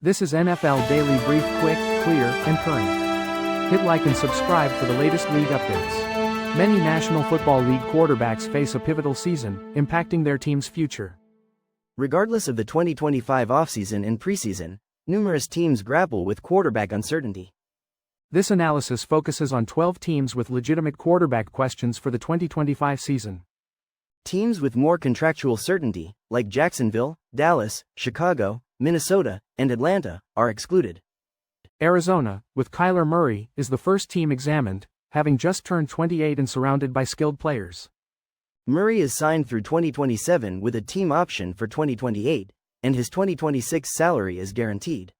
This is NFL Daily Brief, quick, clear, and current. Hit like and subscribe for the latest league updates. Many National Football League quarterbacks face a pivotal season, impacting their team's future. Regardless of the 2025 offseason and preseason, numerous teams grapple with quarterback uncertainty. This analysis focuses on 12 teams with legitimate quarterback questions for the 2025 season. Teams with more contractual certainty, like Jacksonville, Dallas, Chicago, Minnesota, and Atlanta, are excluded. Arizona, with Kyler Murray, is the first team examined, having just turned 28 and surrounded by skilled players. Murray is signed through 2027 with a team option for 2028, and his 2026 salary is guaranteed.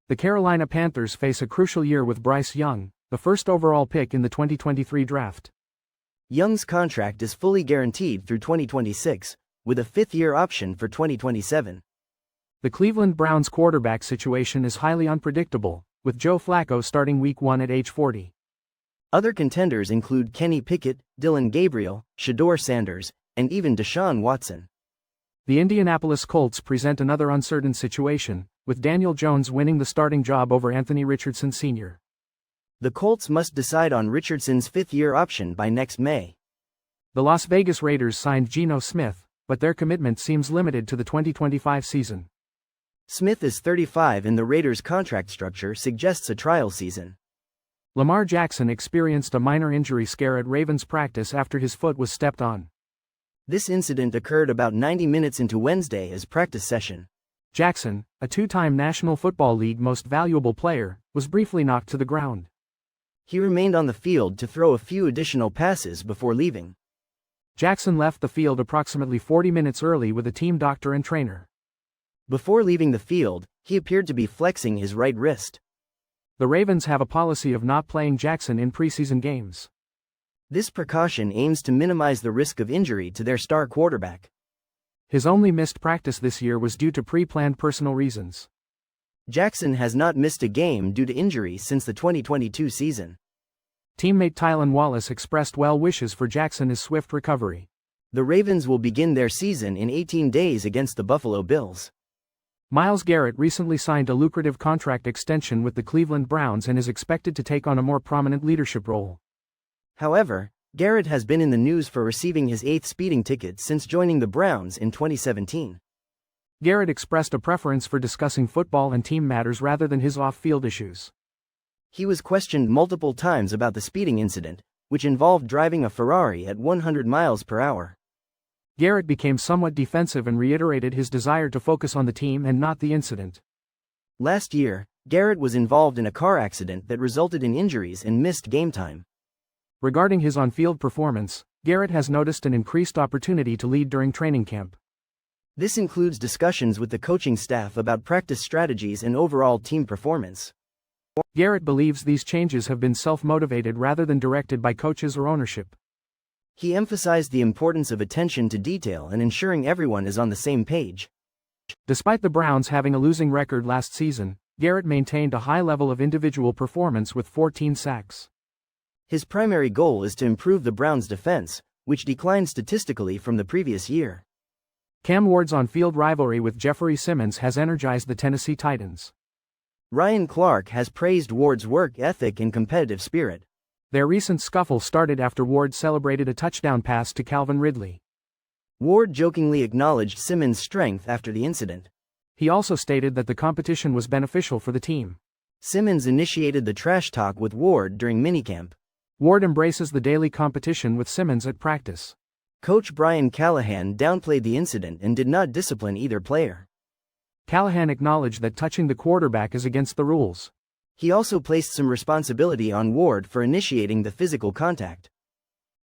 The Carolina Panthers face a crucial year with Bryce Young, the first overall pick in the 2023 draft. Young's contract is fully guaranteed through 2026, with a fifth-year option for 2027. The Cleveland Browns quarterback situation is highly unpredictable, with Joe Flacco starting Week 1 at age 40. Other contenders include Kenny Pickett, Dylan Gabriel, Shedeur Sanders, and even Deshaun Watson. The Indianapolis Colts present another uncertain situation, with Daniel Jones winning the starting job over Anthony Richardson Sr. The Colts must decide on Richardson's fifth-year option by next May. The Las Vegas Raiders signed Geno Smith, but their commitment seems limited to the 2025 season. Smith is 35 and the Raiders' contract structure suggests a trial season. Lamar Jackson experienced a minor injury scare at Ravens practice after his foot was stepped on. This incident occurred about 90 minutes into Wednesday's practice session. Jackson, a two-time National Football League Most Valuable Player, was briefly knocked to the ground. He remained on the field to throw a few additional passes before leaving. Jackson left the field approximately 40 minutes early with a team doctor and trainer. Before leaving the field, he appeared to be flexing his right wrist. The Ravens have a policy of not playing Jackson in preseason games. This precaution aims to minimize the risk of injury to their star quarterback. His only missed practice this year was due to pre-planned personal reasons. Jackson has not missed a game due to injury since the 2022 season. Teammate Tylan Wallace expressed well wishes for Jackson's swift recovery. The Ravens will begin their season in 18 days against the Buffalo Bills. Myles Garrett recently signed a lucrative contract extension with the Cleveland Browns and is expected to take on a more prominent leadership role. However, Garrett has been in the news for receiving his 8th speeding ticket since joining the Browns in 2017. Garrett expressed a preference for discussing football and team matters rather than his off-field issues. He was questioned multiple times about the speeding incident, which involved driving a Ferrari at 100 miles per hour. Garrett became somewhat defensive and reiterated his desire to focus on the team and not the incident. Last year, Garrett was involved in a car accident that resulted in injuries and missed game time. Regarding his on-field performance, Garrett has noticed an increased opportunity to lead during training camp. This includes discussions with the coaching staff about practice strategies and overall team performance. Garrett believes these changes have been self-motivated rather than directed by coaches or ownership. He emphasized the importance of attention to detail and ensuring everyone is on the same page. Despite the Browns having a losing record last season, Garrett maintained a high level of individual performance with 14 sacks. His primary goal is to improve the Browns' defense, which declined statistically from the previous year. Cam Ward's on-field rivalry with Jeffrey Simmons has energized the Tennessee Titans. Ryan Clark has praised Ward's work ethic and competitive spirit. Their recent scuffle started after Ward celebrated a touchdown pass to Calvin Ridley. Ward jokingly acknowledged Simmons' strength after the incident. He also stated that the competition was beneficial for the team. Simmons initiated the trash talk with Ward during minicamp. Ward embraces the daily competition with Simmons at practice. Coach Brian Callahan downplayed the incident and did not discipline either player. Callahan acknowledged that touching the quarterback is against the rules. He also placed some responsibility on Ward for initiating the physical contact.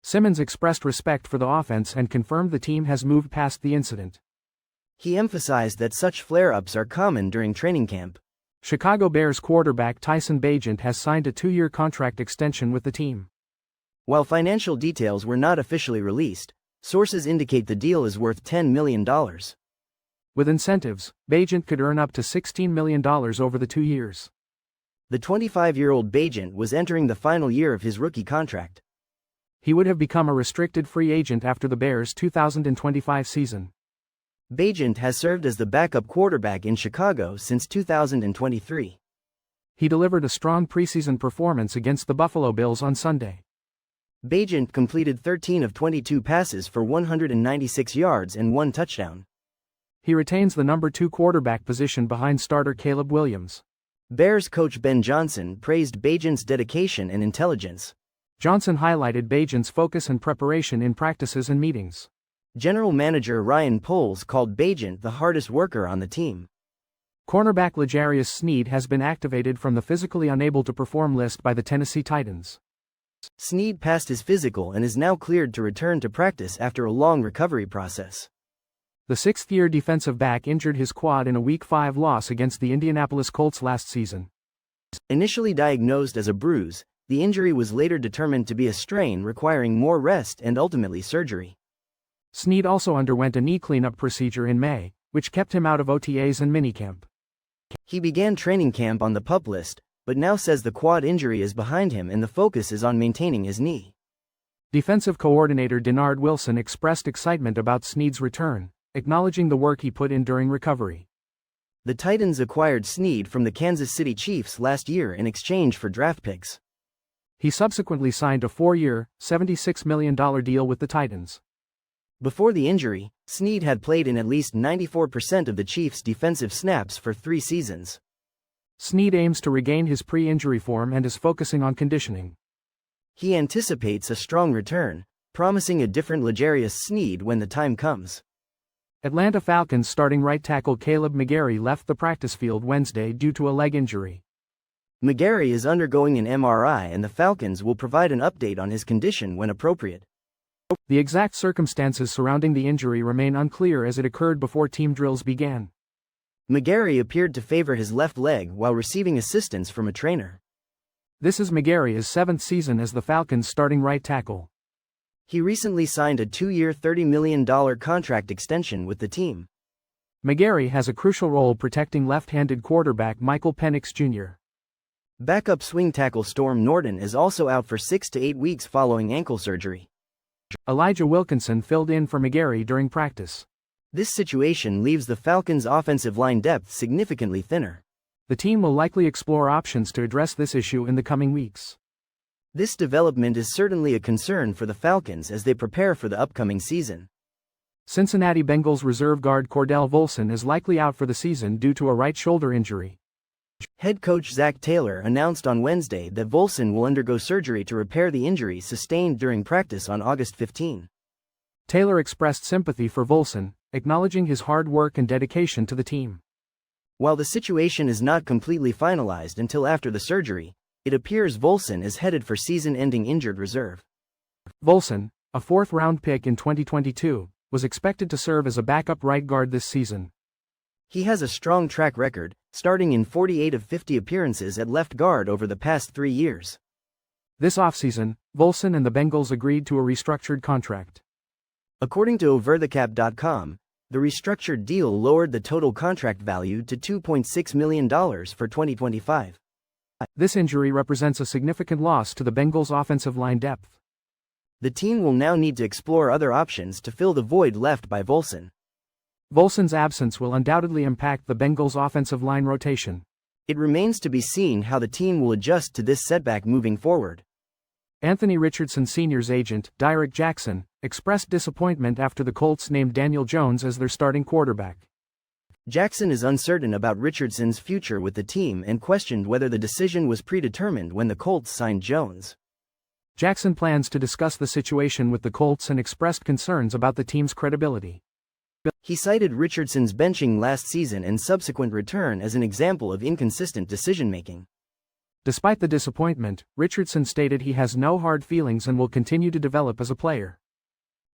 Simmons expressed respect for the offense and confirmed the team has moved past the incident. He emphasized that such flare-ups are common during training camp. Chicago Bears quarterback Tyson Bagent has signed a 2-year contract extension with the team. While financial details were not officially released, sources indicate the deal is worth $10 million. With incentives, Bagent could earn up to $16 million over the 2 years. The 25-year-old Bagent was entering the final year of his rookie contract. He would have become a restricted free agent after the Bears' 2025 season. Bagent has served as the backup quarterback in Chicago since 2023. He delivered a strong preseason performance against the Buffalo Bills on Sunday. Bagent completed 13 of 22 passes for 196 yards and 1 touchdown. He retains the number 2 quarterback position behind starter Caleb Williams. Bears coach Ben Johnson praised Bagent's dedication and intelligence. Johnson highlighted Bagent's focus and preparation in practices and meetings. General manager Ryan Poles called Bagent the hardest worker on the team. Cornerback L'Jarius Sneed has been activated from the physically unable to perform list by the Tennessee Titans. Sneed passed his physical and is now cleared to return to practice after a long recovery process. The sixth-year defensive back injured his quad in a Week 5 loss against the Indianapolis Colts last season. Initially diagnosed as a bruise, the injury was later determined to be a strain requiring more rest and ultimately surgery. Sneed also underwent a knee cleanup procedure in May, which kept him out of OTAs and minicamp. He began training camp on the PUP list, but now says the quad injury is behind him and the focus is on maintaining his knee. Defensive coordinator Denard Wilson expressed excitement about Sneed's return, acknowledging the work he put in during recovery. The Titans acquired Sneed from the Kansas City Chiefs last year in exchange for draft picks. He subsequently signed a 4-year, $76 million deal with the Titans. Before the injury, Sneed had played in at least 94% of the Chiefs' defensive snaps for 3 seasons. Sneed aims to regain his pre-injury form and is focusing on conditioning. He anticipates a strong return, promising a different L'Jarius Sneed when the time comes. Atlanta Falcons starting right tackle Caleb McGarry left the practice field Wednesday due to a leg injury. McGarry is undergoing an MRI and the Falcons will provide an update on his condition when appropriate. The exact circumstances surrounding the injury remain unclear as it occurred before team drills began. McGarry appeared to favor his left leg while receiving assistance from a trainer. This is McGarry's 7th season as the Falcons starting right tackle. He recently signed a 2-year $30 million contract extension with the team. McGarry has a crucial role protecting left-handed quarterback Michael Penix Jr. Backup swing tackle Storm Norton is also out for 6 to 8 weeks following ankle surgery. Elijah Wilkinson filled in for McGarry during practice. This situation leaves the Falcons' offensive line depth significantly thinner. The team will likely explore options to address this issue in the coming weeks. This development is certainly a concern for the Falcons as they prepare for the upcoming season. Cincinnati Bengals reserve guard Cordell Volson is likely out for the season due to a right shoulder injury. Head coach Zach Taylor announced on Wednesday that Volson will undergo surgery to repair the injury sustained during practice on August 15. Taylor expressed sympathy for Volson, acknowledging his hard work and dedication to the team. While the situation is not completely finalized until after the surgery, it appears Volson is headed for season-ending injured reserve. Volson, a 4th-round pick in 2022, was expected to serve as a backup right guard this season. He has a strong track record, starting in 48 of 50 appearances at left guard over the past 3 years. This offseason, Volson and the Bengals agreed to a restructured contract. According to overthecap.com, the restructured deal lowered the total contract value to $2.6 million for 2025. This injury represents a significant loss to the Bengals' offensive line depth. The team will now need to explore other options to fill the void left by Volson. Volson's absence will undoubtedly impact the Bengals' offensive line rotation. It remains to be seen how the team will adjust to this setback moving forward. Anthony Richardson Sr.'s agent, Derek Jackson, expressed disappointment after the Colts named Daniel Jones as their starting quarterback. Jackson is uncertain about Richardson's future with the team and questioned whether the decision was predetermined when the Colts signed Jones. Jackson plans to discuss the situation with the Colts and expressed concerns about the team's credibility. He cited Richardson's benching last season and subsequent return as an example of inconsistent decision-making. Despite the disappointment, Richardson stated he has no hard feelings and will continue to develop as a player.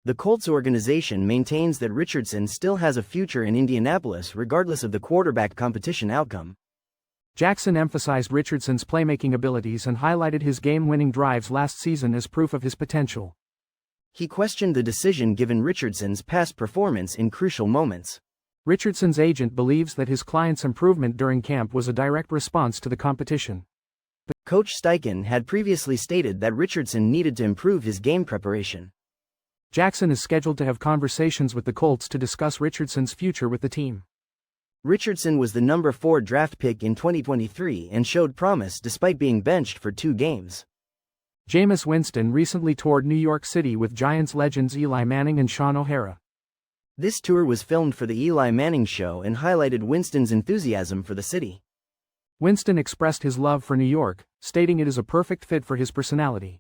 The Colts organization maintains that Richardson still has a future in Indianapolis regardless of the quarterback competition outcome. Jackson emphasized Richardson's playmaking abilities and highlighted his game-winning drives last season as proof of his potential. He questioned the decision given Richardson's past performance in crucial moments. Richardson's agent believes that his client's improvement during camp was a direct response to the competition. Coach Steichen had previously stated that Richardson needed to improve his game preparation. Jackson is scheduled to have conversations with the Colts to discuss Richardson's future with the team. Richardson was the number 4 draft pick in 2023 and showed promise despite being benched for 2 games. Jameis Winston recently toured New York City with Giants legends Eli Manning and Sean O'Hara. This tour was filmed for the Eli Manning Show and highlighted Winston's enthusiasm for the city. Winston expressed his love for New York, stating it is a perfect fit for his personality.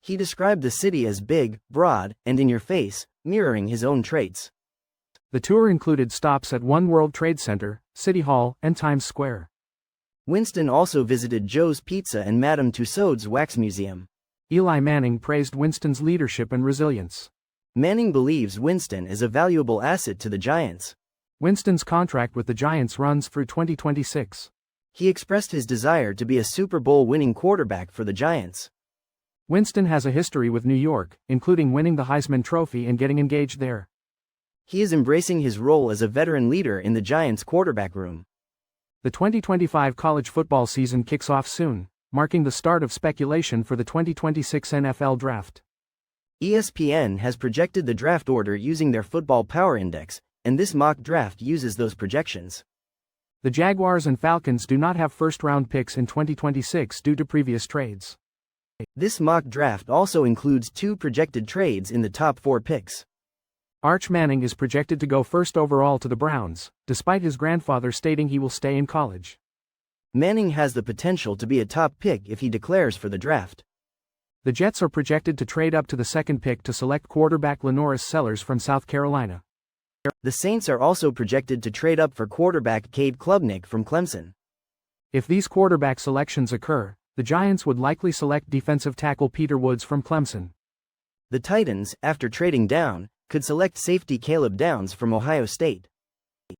He described the city as big, broad, and in your face, mirroring his own traits. The tour included stops at One World Trade Center, City Hall, and Times Square. Winston also visited Joe's Pizza and Madame Tussauds Wax Museum. Eli Manning praised Winston's leadership and resilience. Manning believes Winston is a valuable asset to the Giants. Winston's contract with the Giants runs through 2026. He expressed his desire to be a Super Bowl winning quarterback for the Giants. Winston has a history with New York, including winning the Heisman Trophy and getting engaged there. He is embracing his role as a veteran leader in the Giants' quarterback room. The 2025 college football season kicks off soon, marking the start of speculation for the 2026 NFL Draft. ESPN has projected the draft order using their Football Power Index, and this mock draft uses those projections. The Jaguars and Falcons do not have first-round picks in 2026 due to previous trades. This mock draft also includes 2 projected trades in the top 4 picks. Arch Manning is projected to go first overall to the Browns, despite his grandfather stating he will stay in college. Manning has the potential to be a top pick if he declares for the draft. The Jets are projected to trade up to the 2nd pick to select quarterback Lenoris Sellers from South Carolina. The Saints are also projected to trade up for quarterback Cade Klubnik from Clemson. If these quarterback selections occur, the Giants would likely select defensive tackle Peter Woods from Clemson. The Titans, after trading down, could select safety Caleb Downs from Ohio State.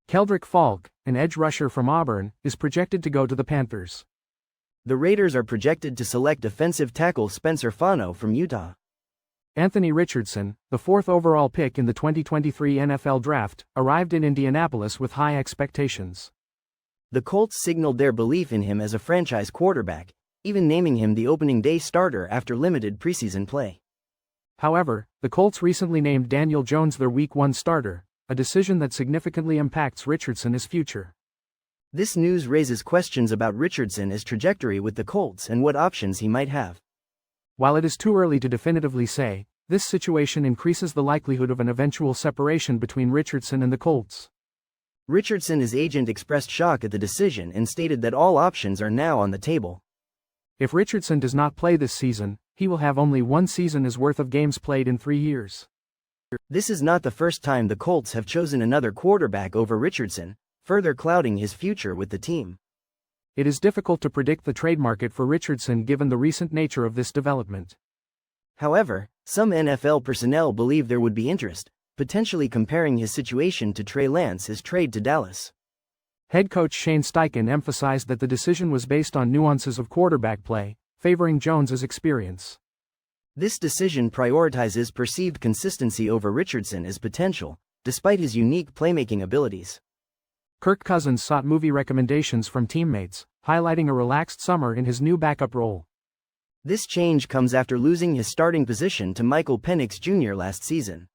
Keldrick Falk, an edge rusher from Auburn, is projected to go to the Panthers. The Raiders are projected to select offensive tackle Spencer Fano from Utah. Anthony Richardson, the 4th overall pick in the 2023 NFL Draft, arrived in Indianapolis with high expectations. The Colts signaled their belief in him as a franchise quarterback, even naming him the opening day starter after limited preseason play. However, the Colts recently named Daniel Jones their Week 1 starter, a decision that significantly impacts Richardson's future. This news raises questions about Richardson's trajectory with the Colts and what options he might have. While it is too early to definitively say, this situation increases the likelihood of an eventual separation between Richardson and the Colts. Richardson's agent expressed shock at the decision and stated that all options are now on the table. If Richardson does not play this season, he will have only 1 season's worth of games played in 3 years. This is not the first time the Colts have chosen another quarterback over Richardson, further clouding his future with the team. It is difficult to predict the trade market for Richardson given the recent nature of this development. However, some NFL personnel believe there would be interest, potentially comparing his situation to Trey Lance's trade to Dallas. Head coach Shane Steichen emphasized that the decision was based on nuances of quarterback play, favoring Jones's experience. This decision prioritizes perceived consistency over Richardson's potential, despite his unique playmaking abilities. Kirk Cousins sought movie recommendations from teammates, highlighting a relaxed summer in his new backup role. This change comes after losing his starting position to Michael Penix Jr. last season.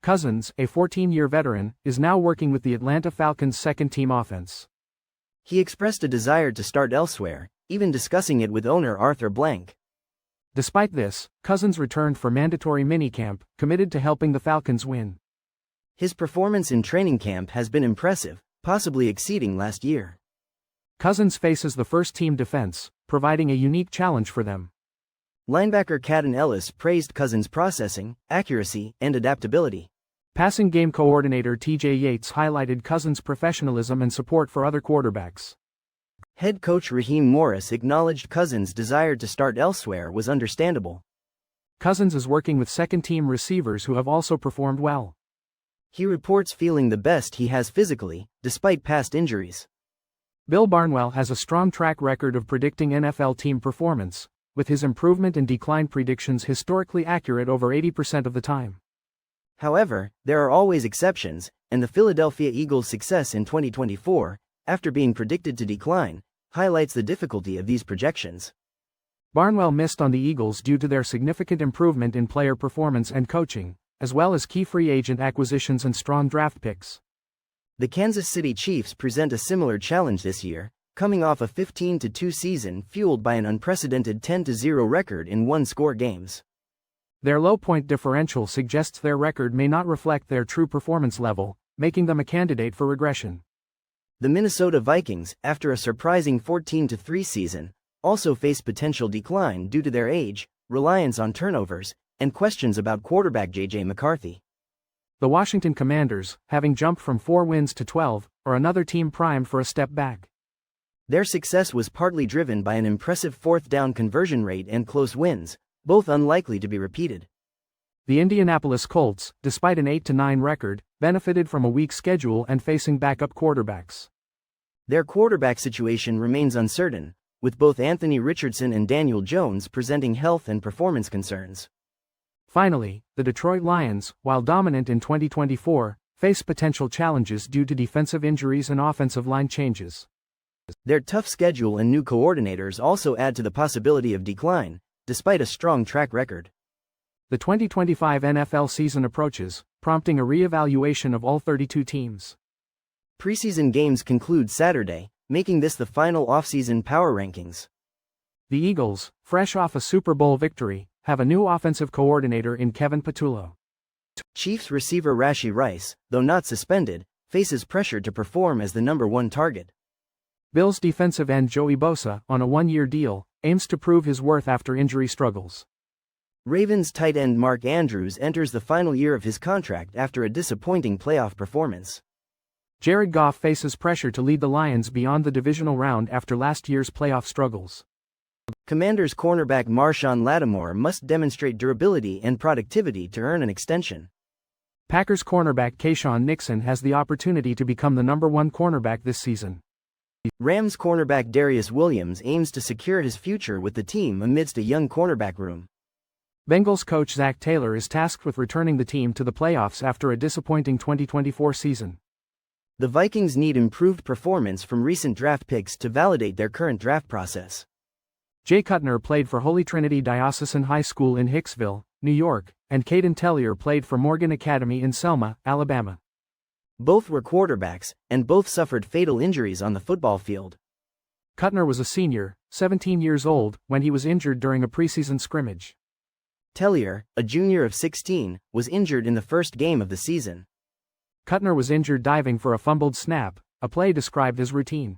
Cousins, a 14-year veteran, is now working with the Atlanta Falcons' second-team offense. He expressed a desire to start elsewhere, even discussing it with owner Arthur Blank. Despite this, Cousins returned for mandatory minicamp, committed to helping the Falcons win. His performance in training camp has been impressive, possibly exceeding last year. Cousins faces the first-team defense, providing a unique challenge for them. Linebacker Caden Ellis praised Cousins' processing, accuracy, and adaptability. Passing game coordinator T.J. Yates highlighted Cousins' professionalism and support for other quarterbacks. Head coach Raheem Morris acknowledged Cousins' desire to start elsewhere was understandable. Cousins is working with second-team receivers who have also performed well. He reports feeling the best he has physically, despite past injuries. Bill Barnwell has a strong track record of predicting NFL team performance, with his improvement and decline predictions historically accurate over 80% of the time. However, there are always exceptions, and the Philadelphia Eagles' success in 2024, after being predicted to decline, highlights the difficulty of these projections. Barnwell missed on the Eagles due to their significant improvement in player performance and coaching, as well as key free agent acquisitions and strong draft picks. The Kansas City Chiefs present a similar challenge this year, coming off a 15-2 season fueled by an unprecedented 10-0 record in one-score games. Their low-point differential suggests their record may not reflect their true performance level, making them a candidate for regression. The Minnesota Vikings, after a surprising 14-3 season, also face potential decline due to their age, reliance on turnovers, and questions about quarterback J.J. McCarthy. The Washington Commanders, having jumped from 4 wins to 12, are another team primed for a step back. Their success was partly driven by an impressive fourth-down conversion rate and close wins, both unlikely to be repeated. The Indianapolis Colts, despite an 8-9 record, benefited from a weak schedule and facing backup quarterbacks. Their quarterback situation remains uncertain, with both Anthony Richardson and Daniel Jones presenting health and performance concerns. Finally, the Detroit Lions, while dominant in 2024, face potential challenges due to defensive injuries and offensive line changes. Their tough schedule and new coordinators also add to the possibility of decline, despite a strong track record. The 2025 NFL season approaches, prompting a re-evaluation of all 32 teams. Preseason games conclude Saturday, making this the final offseason power rankings. The Eagles, fresh off a Super Bowl victory, have a new offensive coordinator in Kevin Patullo. Chiefs receiver Rashee Rice, though not suspended, faces pressure to perform as the #1 target. Bills defensive end Joey Bosa, on a one-year deal, aims to prove his worth after injury struggles. Ravens tight end Mark Andrews enters the final year of his contract after a disappointing playoff performance. Jared Goff faces pressure to lead the Lions beyond the divisional round after last year's playoff struggles. Commanders cornerback Marshawn Lattimore must demonstrate durability and productivity to earn an extension. Packers cornerback Kayshon Nixon has the opportunity to become the #1 cornerback this season. Rams cornerback Darius Williams aims to secure his future with the team amidst a young cornerback room. Bengals coach Zach Taylor is tasked with returning the team to the playoffs after a disappointing 2024 season. The Vikings need improved performance from recent draft picks to validate their current draft process. Jay Cutner played for Holy Trinity Diocesan High School in Hicksville, New York, and Caden Tellier played for Morgan Academy in Selma, Alabama. Both were quarterbacks, and both suffered fatal injuries on the football field. Cutner was a senior, 17 years old, when he was injured during a preseason scrimmage. Tellier, a junior of 16, was injured in the first game of the season. Cutner was injured diving for a fumbled snap, a play described as routine.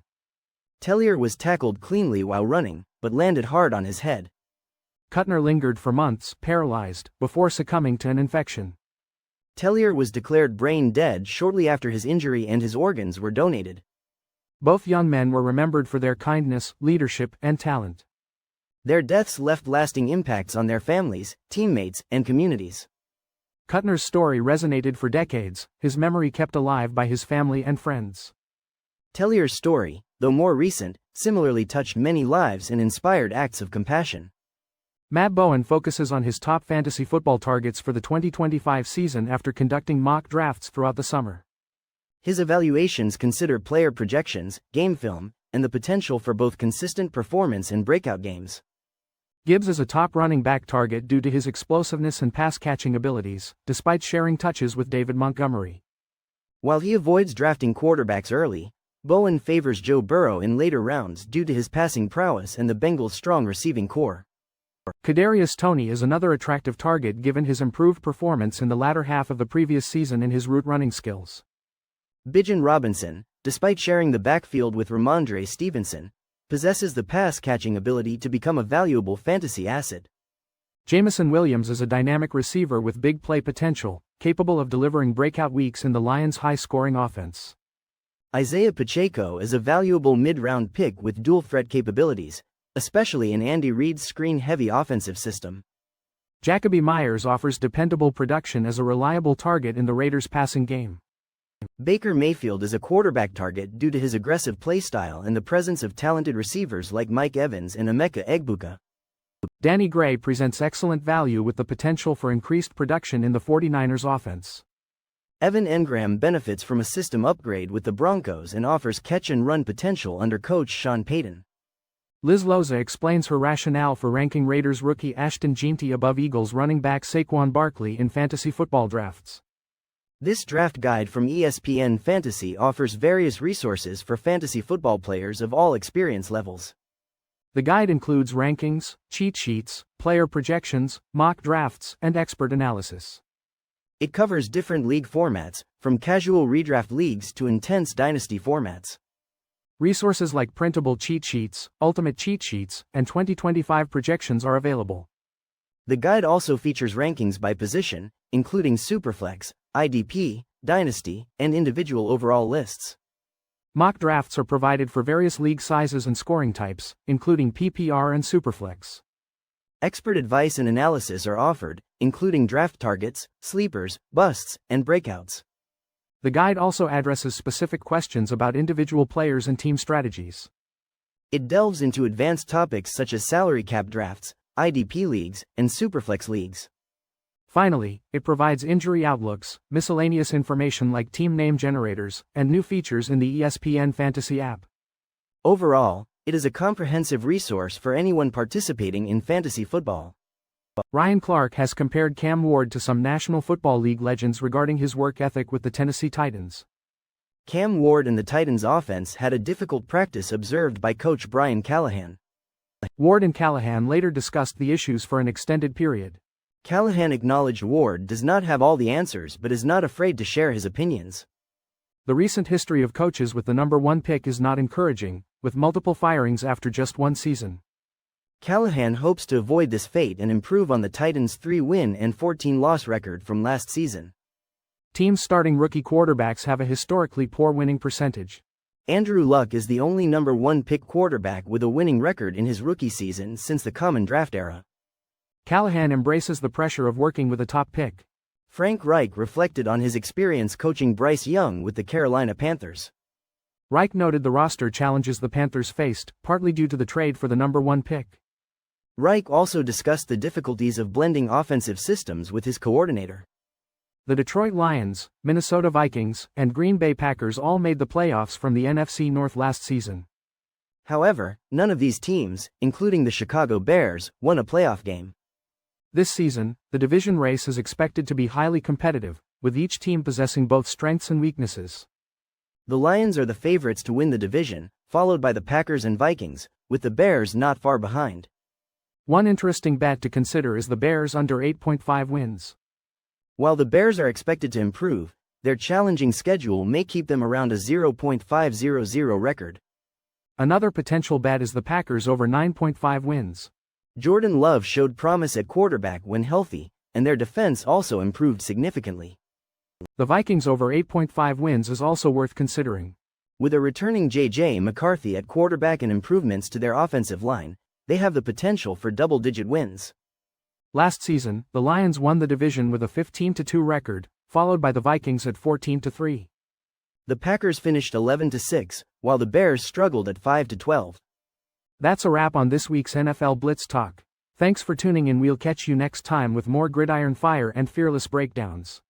Tellier was tackled cleanly while running, but landed hard on his head. Cutner lingered for months, paralyzed, before succumbing to an infection. Tellier was declared brain dead shortly after his injury and his organs were donated. Both young men were remembered for their kindness, leadership, and talent. Their deaths left lasting impacts on their families, teammates, and communities. Cutner's story resonated for decades, his memory kept alive by his family and friends. Tellier's story, though more recent, similarly touched many lives and inspired acts of compassion. Matt Bowen focuses on his top fantasy football targets for the 2025 season after conducting mock drafts throughout the summer. His evaluations consider player projections, game film, and the potential for both consistent performance and breakout games. Gibbs is a top running back target due to his explosiveness and pass-catching abilities, despite sharing touches with David Montgomery. While he avoids drafting quarterbacks early, Bowen favors Joe Burrow in later rounds due to his passing prowess and the Bengals' strong receiving core. Kadarius Toney is another attractive target given his improved performance in the latter half of the previous season and his route running skills. Bijan Robinson, despite sharing the backfield with Ramondre Stevenson, possesses the pass-catching ability to become a valuable fantasy asset. Jameson Williams is a dynamic receiver with big play potential, capable of delivering breakout weeks in the Lions' high-scoring offense. Isaiah Pacheco is a valuable mid-round pick with dual-threat capabilities, especially in Andy Reid's screen-heavy offensive system. Jacoby Myers offers dependable production as a reliable target in the Raiders' passing game. Baker Mayfield is a quarterback target due to his aggressive playstyle and the presence of talented receivers like Mike Evans and Emeka Egbuka. Danny Gray presents excellent value with the potential for increased production in the 49ers offense. Evan Engram benefits from a system upgrade with the Broncos and offers catch-and-run potential under coach Sean Payton. Liz Loza explains her rationale for ranking Raiders rookie Ashton Jeanty above Eagles running back Saquon Barkley in fantasy football drafts. This draft guide from ESPN Fantasy offers various resources for fantasy football players of all experience levels. The guide includes rankings, cheat sheets, player projections, mock drafts, and expert analysis. It covers different league formats, from casual redraft leagues to intense dynasty formats. Resources like printable cheat sheets, ultimate cheat sheets, and 2025 projections are available. The guide also features rankings by position, including Superflex, IDP, Dynasty, and individual overall lists. Mock drafts are provided for various league sizes and scoring types, including PPR and Superflex. Expert advice and analysis are offered, including draft targets, sleepers, busts, and breakouts. The guide also addresses specific questions about individual players and team strategies. It delves into advanced topics such as salary cap drafts, IDP leagues, and Superflex leagues. Finally, it provides injury outlooks, miscellaneous information like team name generators, and new features in the ESPN Fantasy app. Overall, it is a comprehensive resource for anyone participating in fantasy football. Ryan Clark has compared Cam Ward to some National Football League legends regarding his work ethic with the Tennessee Titans. Cam Ward and the Titans' offense had a difficult practice observed by coach Brian Callahan. Ward and Callahan later discussed the issues for an extended period. Callahan acknowledged Ward does not have all the answers but is not afraid to share his opinions. The recent history of coaches with the number 1 pick is not encouraging, with multiple firings after just one season. Callahan hopes to avoid this fate and improve on the Titans' 3-win and 14-loss record from last season. Teams starting rookie quarterbacks have a historically poor winning percentage. Andrew Luck is the only number 1 pick quarterback with a winning record in his rookie season since the common draft era. Callahan embraces the pressure of working with a top pick. Frank Reich reflected on his experience coaching Bryce Young with the Carolina Panthers. Reich noted the roster challenges the Panthers faced, partly due to the trade for the number 1 pick. Reich also discussed the difficulties of blending offensive systems with his coordinator. The Detroit Lions, Minnesota Vikings, and Green Bay Packers all made the playoffs from the NFC North last season. However, none of these teams, including the Chicago Bears, won a playoff game. This season, the division race is expected to be highly competitive, with each team possessing both strengths and weaknesses. The Lions are the favorites to win the division, followed by the Packers and Vikings, with the Bears not far behind. One interesting bet to consider is the Bears under 8.5 wins. While the Bears are expected to improve, their challenging schedule may keep them around a 0.500 record. Another potential bet is the Packers over 9.5 wins. Jordan Love showed promise at quarterback when healthy, and their defense also improved significantly. The Vikings over 8.5 wins is also worth considering. With a returning J.J. McCarthy at quarterback and improvements to their offensive line, they have the potential for double-digit wins. Last season, the Lions won the division with a 15-2 record, followed by the Vikings at 14-3. The Packers finished 11-6, while the Bears struggled at 5-12. That's a wrap on this week's NFL Blitz Talk. Thanks for tuning in. We'll catch you next time with more gridiron fire and fearless breakdowns.